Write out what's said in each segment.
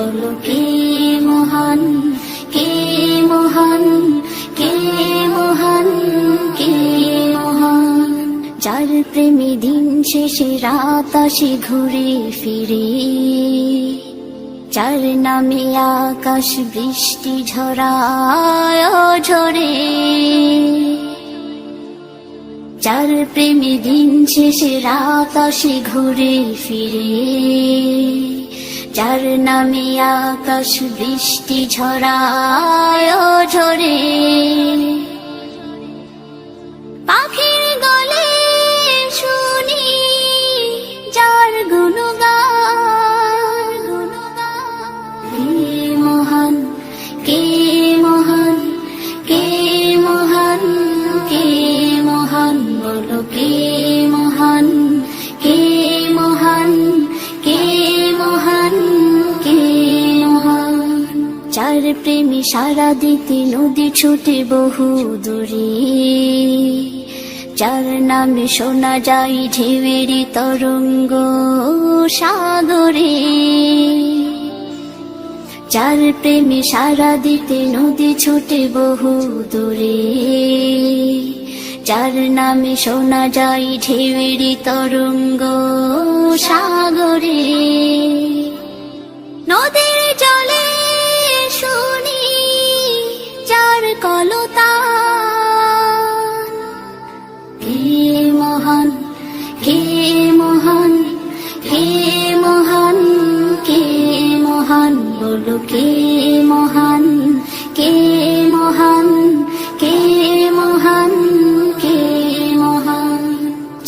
বলো কে মহান, কে মহান, কে মহান, কে মহান। যার প্রেমে দিন শেষে রাত আসে ঘুরে ফিরে, যার নামে আকাশ বৃষ্টি ঝরায় ঝরে, যার প্রেমে দিন শেষে রাত আসে ঘুরে ফিরে, যার নামে আকাশ বৃষ্টি ঝরায় ঝরে। পাখির গলে শুনি যার গুণগান, কে মহান, কে মহান, কে মহান, কে মহান, বলো কে মহান, কে মহান, কে মহান, কে মহান। যার প্রেমে সারা দিতে নদী ছুটে বহু দূরে, যার নামে শোনা যায় ঢেউয়ের তরঙ্গ সাগরে, যার প্রেমে সারা দিতে নদী ছুটে বহু দূরে, যার নামে শোনা যায় ঢেউয়ের তরঙ্গ সাগরে। নদীর জলে শুনি যার কলতান, কে মহান, কে মহান, কে মহান, কে মহান, বলো কে মহান, কে মহান, কে মহান, কে মহান।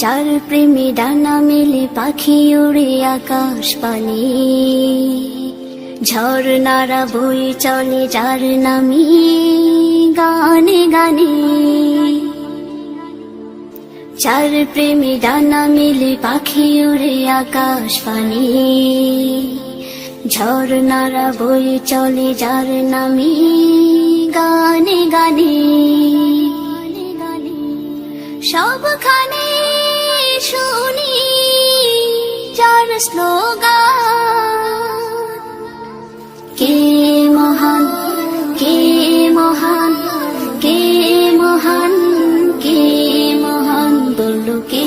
যার প্রেমে ডানা মেলে পাখি উড়ে আকাশ পানে, ঝর্ণারা বয়ে চলে যার নামে গানে গানে, যার প্রেমে ডানা মেলে পাখি উড়ে আকাশ পানে, ঝর্ণারা বয়ে চলে যার নামে গানে গানে। সবখানে শুনি যার স্লোগান, কে মহান, কে মহান, কে মহান, কে মহান, বলো কে